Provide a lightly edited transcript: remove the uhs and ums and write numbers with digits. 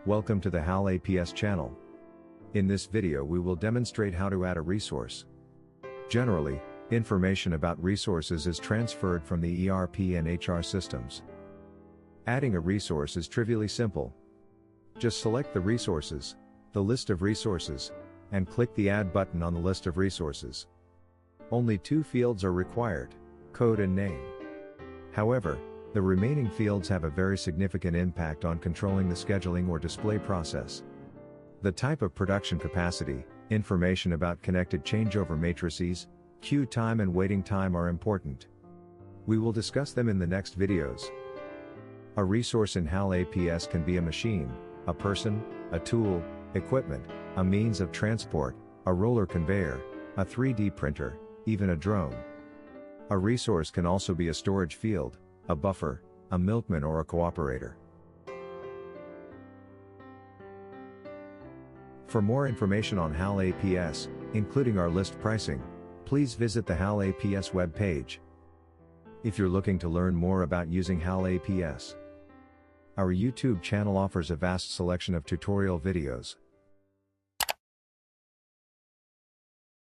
Welcome to the HAL APS channel. In this video we will demonstrate how to add a resource. Generally, information about resources is transferred from the ERP and HR systems. Adding a resource is trivially simple. Just select the resources, the list of resources, and click the Add button on the list of resources. Only two fields are required, code and name. However, the remaining fields have a very significant impact on controlling the scheduling or display process. The type of production capacity, information about connected changeover matrices, queue time and waiting time are important. We will discuss them in the next videos. A resource in HAL APS can be a machine, a person, a tool, equipment, a means of transport, a roller conveyor, a 3D printer, even a drone. A resource can also be a storage field, a buffer, a milkman or a cooperator. For more information on HAL APS, including our list pricing, please visit the HAL APS web page. If you're looking to learn more about using HAL APS, our YouTube channel offers a vast selection of tutorial videos.